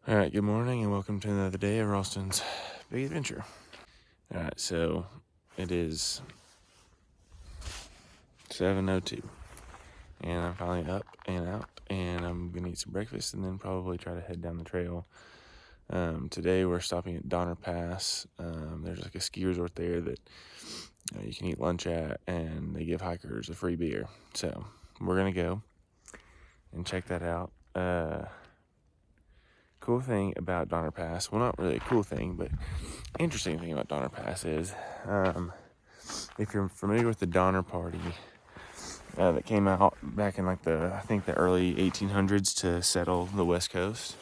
All right, good morning and welcome to another day of Ralston's Big Adventure. All right, so it is 7:02 and I'm finally up and out and I'm going to eat some breakfast and then probably try to head down the trail. Today we're stopping at Donner Pass. There's like a ski resort there that you can eat lunch at, and they give hikers a free beer. So we're going to go and check that out. Cool thing about Donner Pass, well, not really a cool thing, but interesting thing about Donner Pass is, if you're familiar with the Donner Party that came out back in like I think the early 1800s to settle the West Coast,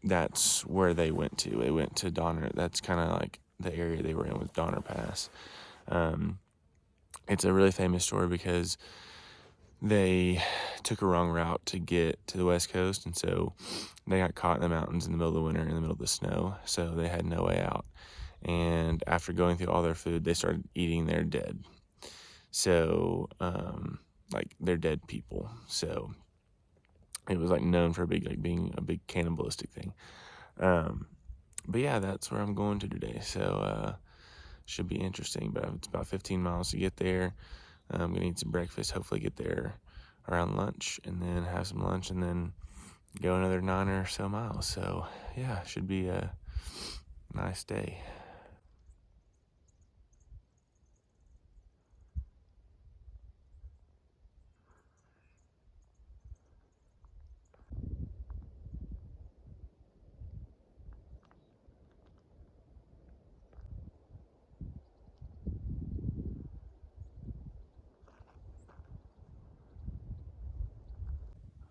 that's where they went to. They went to Donner. That's kind of like the area they were in with Donner Pass. It's a really famous story because they took a wrong route to get to the West Coast, and so they got caught in the mountains in the middle of the winter, in the middle of the snow, so they had no way out. And after going through all their food, they started eating their dead. So, like, they're dead people. So it was like known for being a big cannibalistic thing. But yeah, that's where I'm going to today. So, should be interesting. But it's about 15 miles to get there. I'm gonna eat some breakfast, hopefully get there around lunch, and then have some lunch, and then go another 9 or so miles. So yeah, should be a nice day.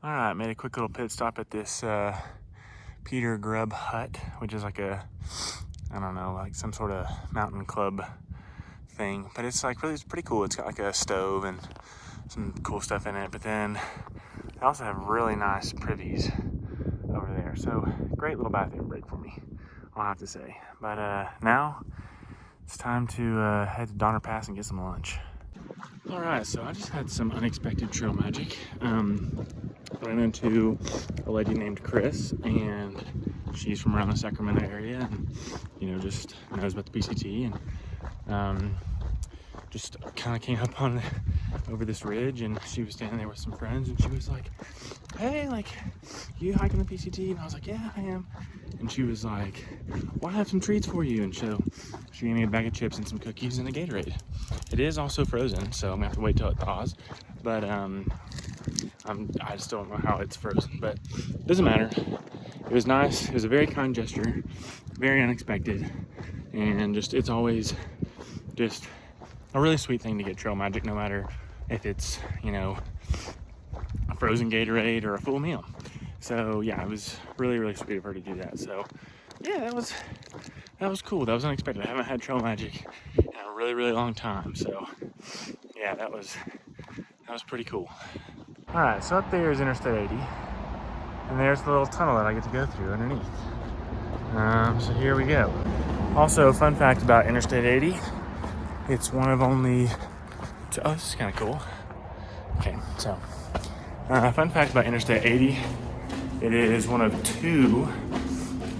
All right, made a quick little pit stop at this Peter Grubb hut, which is like I don't know, like some sort of mountain club thing. But it's like it's pretty cool. It's got like a stove and some cool stuff in it. But then they also have really nice privies over there. So great little bathroom break for me, I'll have to say. But now it's time to head to Donner Pass and get some lunch. All right, so I just had some unexpected trail magic. Ran into a lady named Chris, and she's from around the Sacramento area, and just knows about the PCT, and just kind of came up on over this ridge, and she was standing there with some friends, and she was like, "Hey, like, you hiking the PCT?" And I was like, "Yeah, I am." And she was like, "Well, I have some treats for you." And so she gave me a bag of chips and some cookies and a Gatorade. It is also frozen, so I'm gonna have to wait till it thaws. But I just don't know how it's frozen, but it doesn't matter. It was nice. It was a very kind gesture, very unexpected, and it's always just a really sweet thing to get trail magic, no matter if it's a frozen Gatorade or a full meal. So yeah, it was really, really sweet of her to do that. So yeah, that was cool. That was unexpected. I haven't had trail magic in a really, really long time. So yeah, that was pretty cool. All right, so up there is Interstate 80, and there's the little tunnel that I get to go through underneath. So here we go. Also, fun fact about Interstate 80, it's one of only two, oh, this is kind of cool. Okay, so fun fact about Interstate 80, it is one of two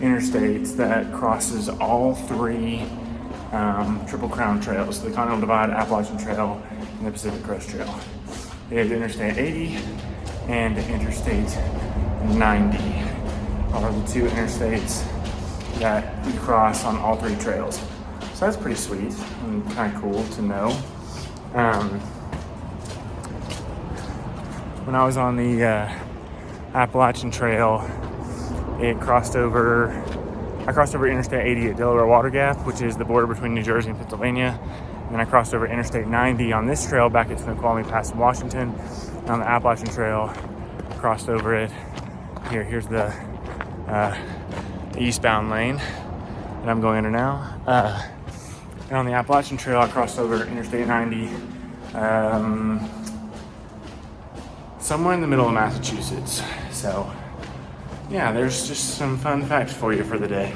interstates that crosses all three Triple Crown trails, the Continental Divide, Appalachian Trail, and the Pacific Crest Trail. It is Interstate 80 and Interstate 90 are the two interstates that you cross on all three trails. So that's pretty sweet and kind of cool to know. When I was on the Appalachian Trail, I crossed over Interstate 80 at Delaware Water Gap, which is the border between New Jersey and Pennsylvania. And then I crossed over Interstate 90 on this trail back at Snoqualmie Pass in Washington. And on the Appalachian Trail, crossed over it. Here's the eastbound lane that I'm going under now. And on the Appalachian Trail, I crossed over Interstate 90 somewhere in the middle of Massachusetts. So yeah, there's just some fun facts for you for the day.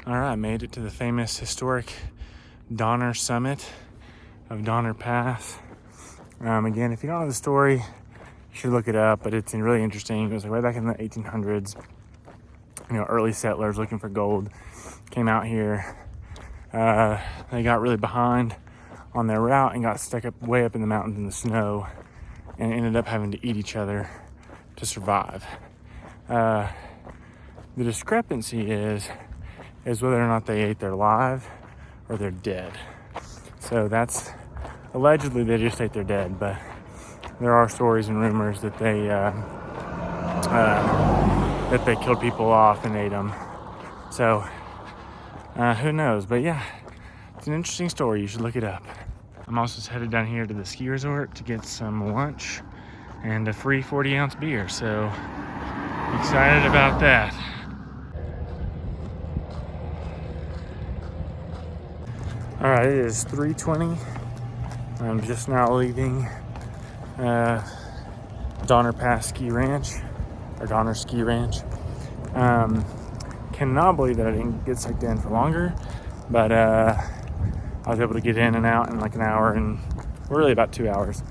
All right, made it to the famous historic Donner summit of Donner Pass. Again, if you don't know the story, you should look it up, but it's really interesting. It was like way back in the 1800s. Early settlers looking for gold came out here. They got really behind on their route and got stuck way up in the mountains in the snow and ended up having to eat each other to survive. The discrepancy is whether or not they ate their live or they're dead. So that's allegedly they just ate their dead, but there are stories and rumors that they killed people off and ate them. So who knows? But yeah, it's an interesting story. You should look it up. I'm also headed down here to the ski resort to get some lunch and a free 40-ounce beer. So excited about that. All right, it is 3:20. I'm just now leaving Donner Pass Ski Ranch, or Donner Ski Ranch. Cannot believe that I didn't get sucked in for longer, but I was able to get in and out in like an hour, and really about 2 hours.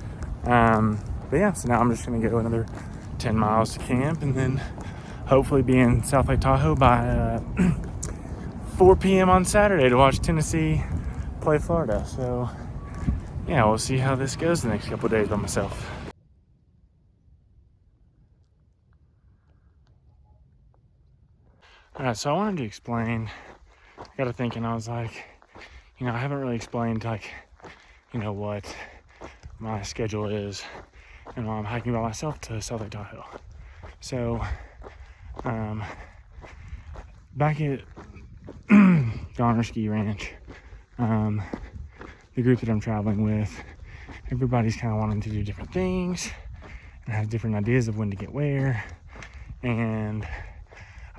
But yeah, so now I'm just gonna go another 10 miles to camp, and then hopefully be in South Lake Tahoe by 4 p.m. on Saturday to watch Tennessee play Florida. So yeah, we'll see how this goes the next couple of days by myself. All right, so I wanted to explain. I got to thinking, I was like, I haven't really explained like, what my schedule is and while I'm hiking by myself to South Lake Tahoe. So, back at Donner Ski Ranch, the group that I'm traveling with, everybody's kind of wanting to do different things and have different ideas of when to get where. And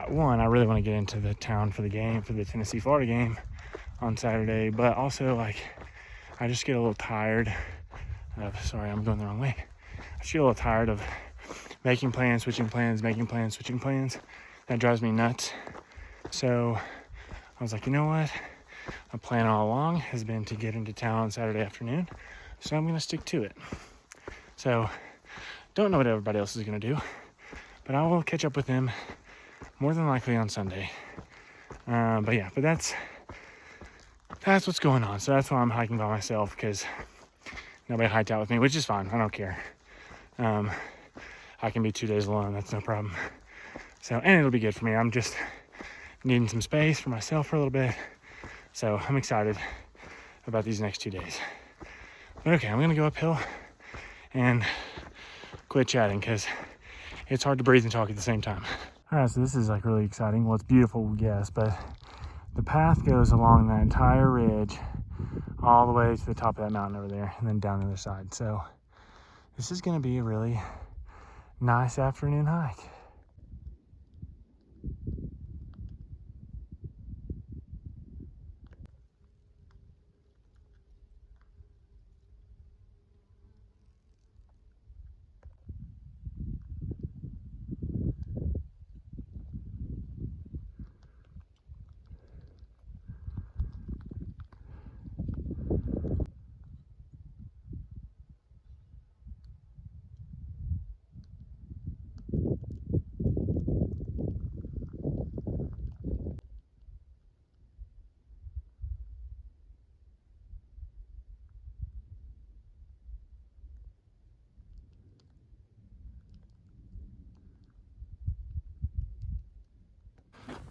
one, I really want to get into the town for the game, for the Tennessee-Florida game on Saturday, but also like I just get a little tired of, sorry, I'm going the wrong way. I just get a little tired of making plans, switching plans, making plans, switching plans. That drives me nuts. So I was like, you know what? My plan all along has been to get into town on Saturday afternoon, so I'm going to stick to it. So don't know what everybody else is going to do, but I will catch up with them more than likely on Sunday. But that's what's going on. So that's why I'm hiking by myself, because nobody hiked out with me, which is fine. I don't care. I can be 2 days alone. That's no problem. So, and it'll be good for me. I'm just needing some space for myself for a little bit. So I'm excited about these next 2 days. But okay, I'm going to go uphill and quit chatting because it's hard to breathe and talk at the same time. All right, so this is like really exciting. Well, it's beautiful, yes, but the path goes along that entire ridge all the way to the top of that mountain over there and then down the other side. So this is going to be a really nice afternoon hike.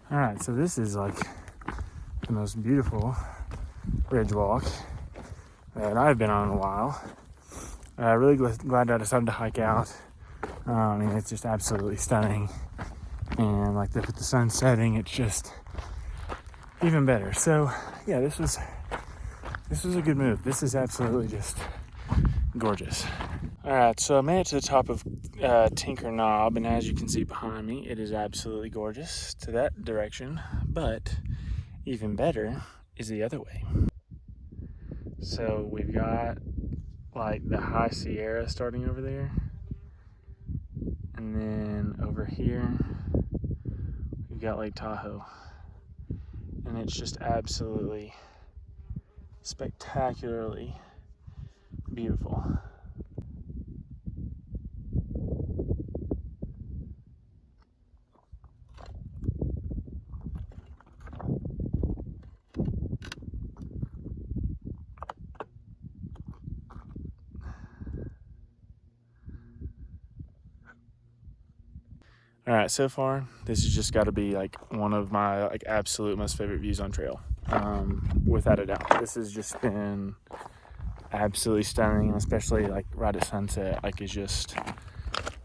All right, so this is like the most beautiful ridge walk that I've been on in a while. Really glad I decided to hike out. It's just absolutely stunning. And like with the sun setting, it's just even better. So yeah, this was a good move. This is absolutely just gorgeous. All right, so I made it to the top of Tinker Knob, and as you can see behind me, it is absolutely gorgeous to that direction, but even better is the other way. So we've got like the High Sierra starting over there, and then over here we've got Lake Tahoe, and it's just absolutely spectacularly beautiful. All right, so far, this has just got to be like one of my like absolute most favorite views on trail, without a doubt. This has just been absolutely stunning, especially like right at sunset. Like, it's just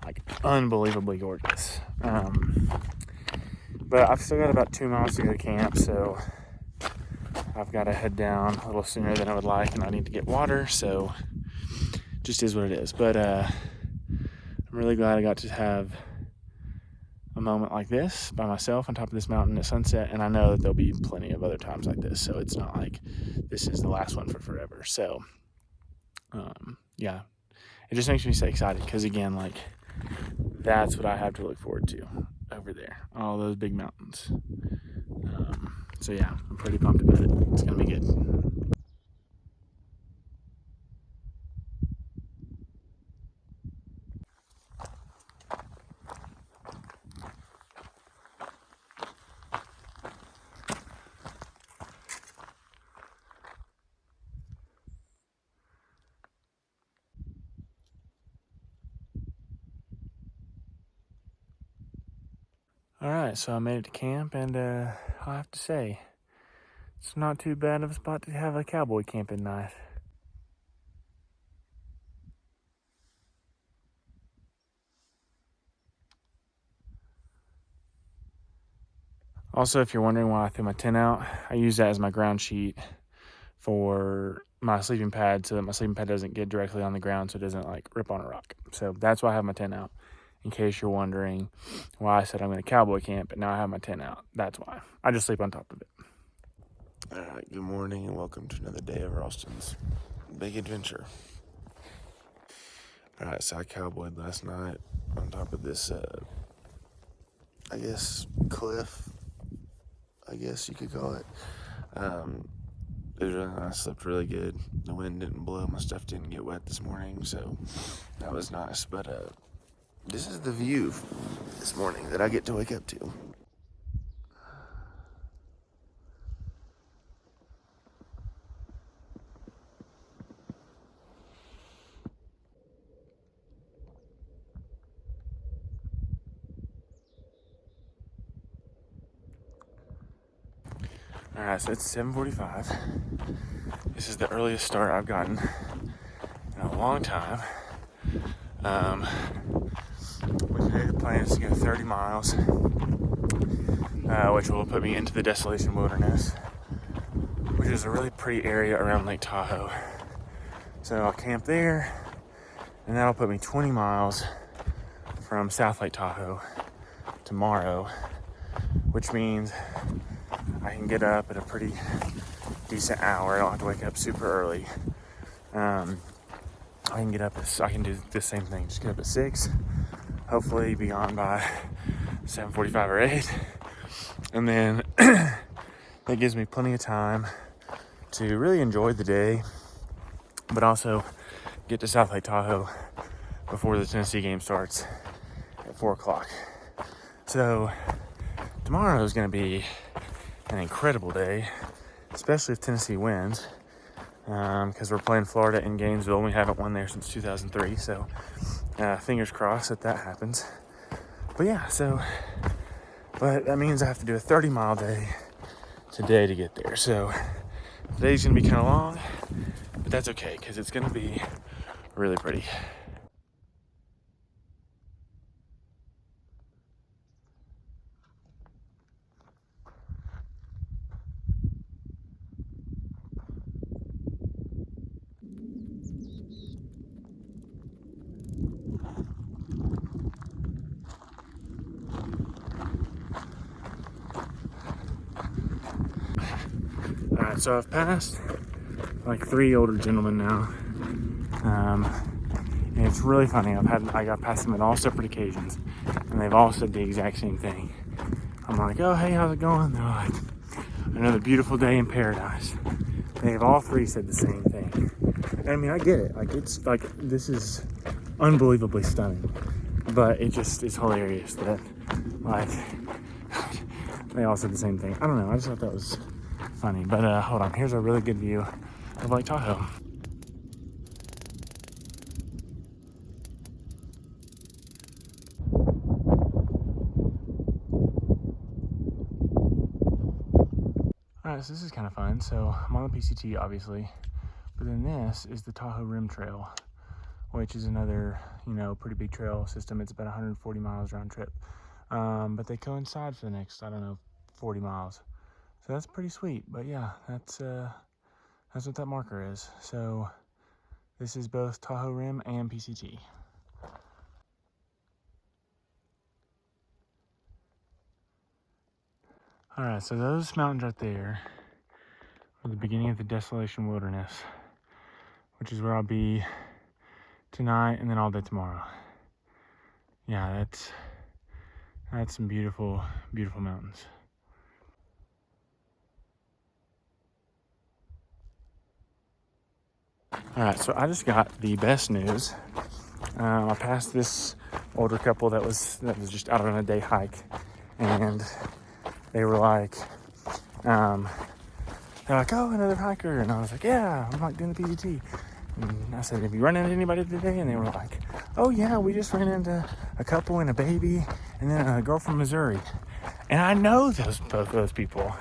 like unbelievably gorgeous. But I've still got about 2 miles to go to camp, so I've got to head down a little sooner than I would like, and I need to get water, so just is what it is. But I'm really glad I got to have a moment like this by myself on top of this mountain at sunset, and I know that there'll be plenty of other times like this, so it's not like this is the last one for forever. So yeah, it just makes me so excited because, again, like, that's what I have to look forward to over there, all those big mountains. So yeah, I'm pretty pumped about it. It's gonna be good. All right, so I made it to camp, and I have to say, it's not too bad of a spot to have a cowboy camping night. Also, if you're wondering why I threw my tent out, I use that as my ground sheet for my sleeping pad, so that my sleeping pad doesn't get directly on the ground, so it doesn't like rip on a rock. So that's why I have my tent out, in case you're wondering why I said I'm going to cowboy camp, but now I have my tent out. That's why. I just sleep on top of it. All right, good morning and welcome to another day of Ralston's big adventure. All right, so I cowboyed last night on top of this, I guess, cliff, I guess you could call it. It was really nice, I slept really good. The wind didn't blow, my stuff didn't get wet this morning, so that was nice. But this is the view this morning that I get to wake up to. All right, so it's 7:45. This is the earliest start I've gotten in a long time. We today the plan is to go 30 miles, which will put me into the Desolation wilderness, which is a really pretty area around Lake Tahoe. So I'll camp there, and that'll put me 20 miles from South Lake Tahoe tomorrow, which means I can get up at a pretty decent hour. I don't have to wake up super early. I can do the same thing. Just get up at 6, hopefully be on by 7:45 or 8. And then that gives me plenty of time to really enjoy the day, but also get to South Lake Tahoe before the Tennessee game starts at 4 o'clock. So tomorrow is going to be an incredible day, especially if Tennessee wins, because we're playing Florida in Gainesville, and we haven't won there since 2003, so fingers crossed that happens. But yeah, but that means I have to do a 30-mile day today to get there, so today's going to be kind of long, but that's okay, because it's going to be really pretty. All right, so I've passed like 3 older gentlemen now, and it's really funny. I got past them at all separate occasions, and they've all said the exact same thing. I'm like, oh, hey, how's it going? They're like, another beautiful day in paradise. They've all 3 said the same thing. And I mean, I get it. Like, it's like, this is unbelievably stunning, but it just is hilarious that, like, they all said the same thing. I don't know. I just thought that was funny. But hold on. Here's a really good view of Lake Tahoe. All right, so this is kind of fun. So I'm on the PCT, obviously, but then this is the Tahoe Rim Trail, which is another, pretty big trail system. It's about 140 miles round trip. But they coincide for the next, 40 miles. So that's pretty sweet. But yeah, that's what that marker is. So this is both Tahoe Rim and PCT. All right, so those mountains right there are the beginning of the Desolation Wilderness, which is where I'll be tonight and then all day tomorrow. Yeah, that's some beautiful, beautiful mountains. All right, so I just got the best news. I passed this older couple that was just out on a day hike, and they were like, they're like, oh, another hiker, and I was like, yeah, I'm like doing the PCT. And I said, have you run into anybody today? And they were like, oh yeah, we just ran into a couple and a baby, and then a girl from Missouri. And I know both those people.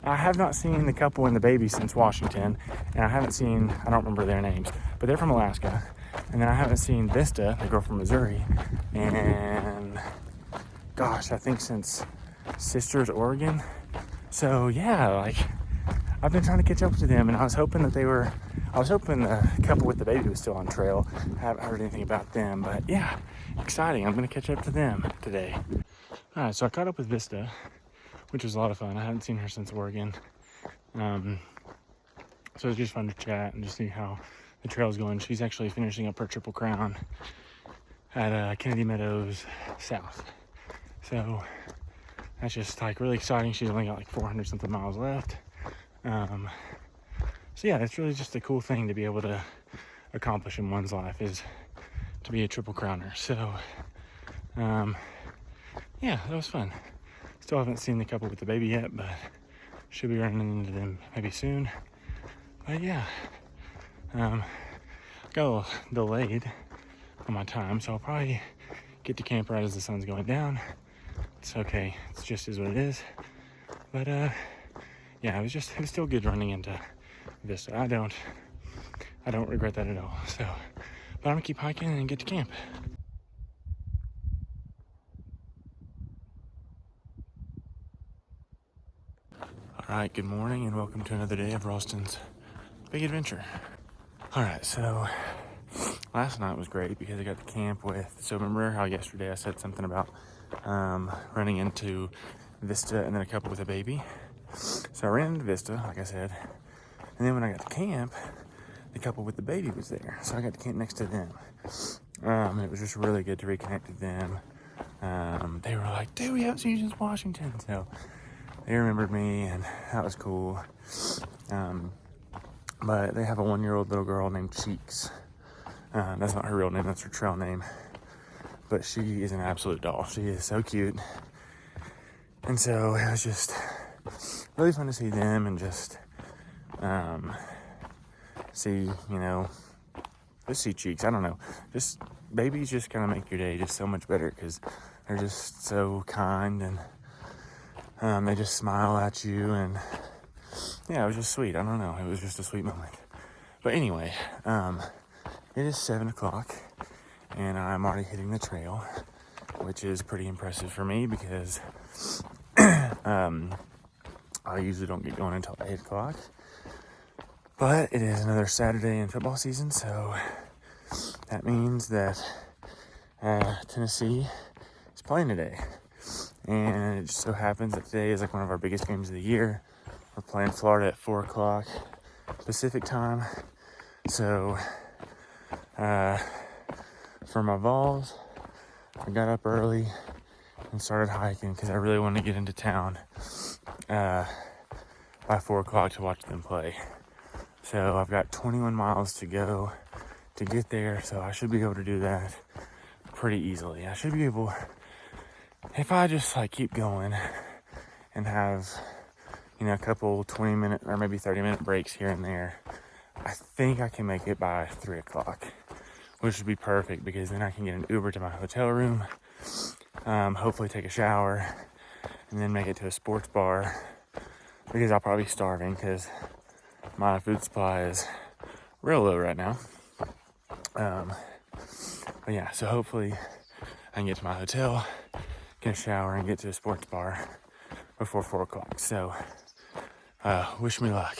I have not seen the couple and the baby since Washington, and I don't remember their names, but they're from Alaska. And then I haven't seen Vista, the girl from Missouri, and gosh, I think since Sisters, Oregon. So yeah, like I've been trying to catch up to them, and I was hoping the couple with the baby was still on trail. I haven't heard anything about them, but yeah, exciting. I'm gonna catch up to them today. All right, so I caught up with Vista, which was a lot of fun. I hadn't seen her since Oregon. So it was just fun to chat and just see how the trail's going. She's actually finishing up her Triple Crown at Kennedy Meadows South. So that's just like really exciting. She's only got like 400 something miles left. So yeah, it's really just a cool thing to be able to accomplish in one's life, is to be a Triple Crowner. So yeah, that was fun. Still haven't seen the couple with the baby yet, but should be running into them maybe soon. But yeah, got a little delayed on my time, so I'll probably get to camp right as the sun's going down. It's okay, it's just is what it is. But yeah, it was still good running into this. I don't regret that at all. So, but I'm gonna keep hiking and get to camp. All right, good morning and welcome to another day of Ralston's Big Adventure. All right, so last night was great because I got to camp with, so remember how yesterday I said something about running into Vista and then a couple with a baby? So I ran into Vista, like I said, and then when I got to camp, the couple with the baby was there, so I got to camp next to them. It was just really good to reconnect with them. They were like, dude, we haven't seen you since Washington, so they remembered me, and that was cool. But they have a 1-year-old little girl named Cheeks. That's not her real name, that's her trail name. But she is an absolute doll. She is so cute. And so it was just really fun to see them and just see, just see Cheeks. I don't know. Just babies just kind of make your day just so much better because they're just so kind and they just smile at you, and yeah, it was just sweet. I don't know. It was just a sweet moment. But anyway, it is 7 o'clock and I'm already hitting the trail, which is pretty impressive for me because I usually don't get going until 8 o'clock. But it is another Saturday in football season, so that means that Tennessee is playing today. And it just so happens that today is like one of our biggest games of the year. We're playing Florida at 4 o'clock Pacific time. So for my Vols, I got up early and started hiking because I really wanted to get into town by 4 o'clock to watch them play. So I've got 21 miles to go to get there, so I should be able to do that pretty easily. I should be able, if I just like keep going and have, a couple 20-minute or maybe 30-minute breaks here and there, I think I can make it by 3 o'clock, which would be perfect because then I can get an Uber to my hotel room, hopefully take a shower, and then make it to a sports bar because I'll probably be starving because my food supply is real low right now. But yeah, so hopefully I can get to my hotel, get a shower, and get to a sports bar before 4 o'clock. So wish me luck.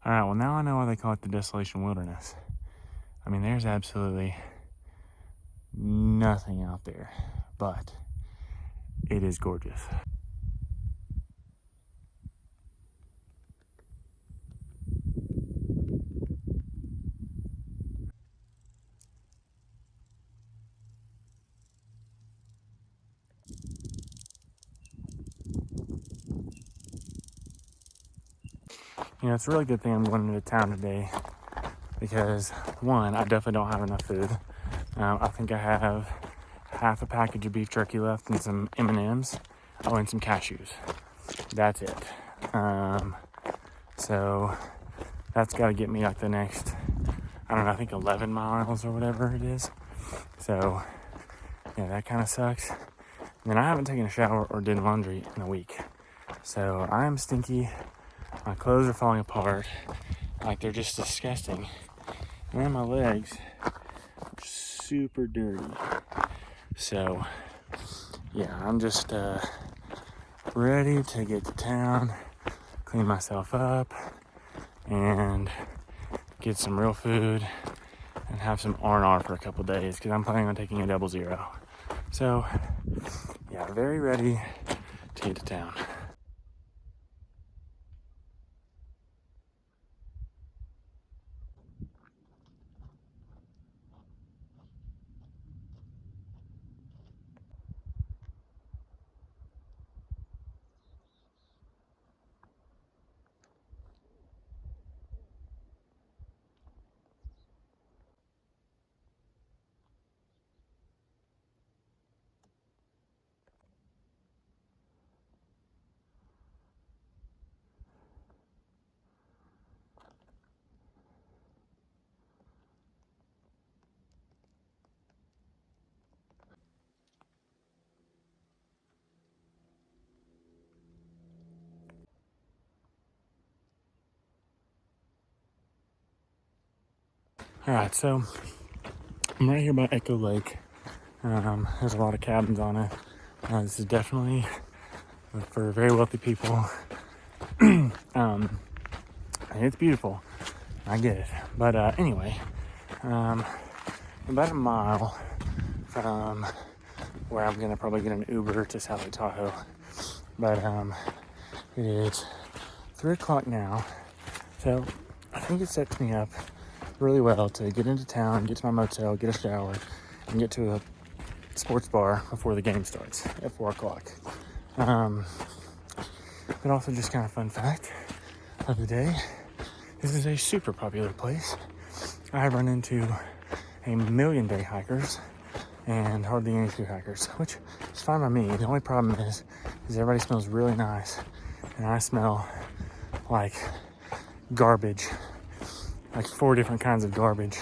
All right, well, now I know why they call it the Desolation Wilderness. I mean, there's absolutely nothing out there, but it is gorgeous. You know, it's a really good thing I'm going into town today because, one, I definitely don't have enough food. I think I have half a package of beef jerky left and some M&Ms. Oh, and some cashews. That's it. So that's got to get me like the next, I don't know, I think 11 miles or whatever it is. So yeah, that kind of sucks. And then I haven't taken a shower or did laundry in a week. So I am stinky. My clothes are falling apart. Like, they're just disgusting. And then my legs are super dirty. So yeah, I'm just ready to get to town, clean myself up, and get some real food and have some R&R for a couple days because I'm planning on taking a 00. So yeah, very ready to get to town. All right, so I'm right here by Echo Lake. There's a lot of cabins on it. This is definitely for very wealthy people. And it's beautiful. I get it. But anyway, about a mile from where I'm gonna probably get an Uber to South Lake Tahoe. But it is 3 o'clock now, so I think it sets me up really well to get into town, get to my motel, get a shower, and get to a sports bar before the game starts at 4 o'clock. But also, just kind of fun fact of the day, this is a super popular place. I run into 1,000,000 day hikers and hardly any through hikers, which is fine by me. The only problem is everybody smells really nice, and I smell like garbage, like 4 different kinds of garbage.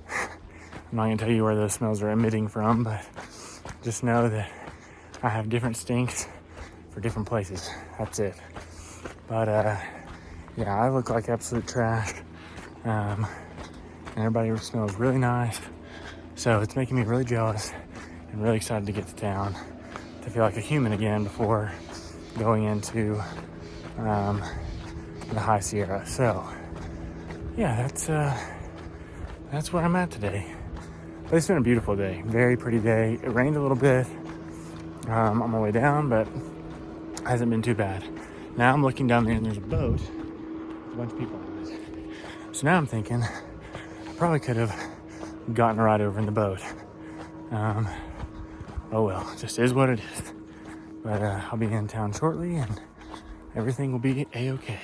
I'm not gonna tell you where those smells are emitting from, but just know that I have different stinks for different places. That's it. But yeah, I look like absolute trash, and everybody smells really nice. So it's making me really jealous and really excited to get to town, to feel like a human again before going into the High Sierra. So yeah, that's where I'm at today. But it's been a beautiful day, very pretty day. It rained a little bit on my way down, but hasn't been too bad. Now I'm looking down there and there's a boat with a bunch of people on it. So now I'm thinking I probably could have gotten a ride over in the boat. Oh well, just is what it is. But I'll be in town shortly and everything will be a-okay.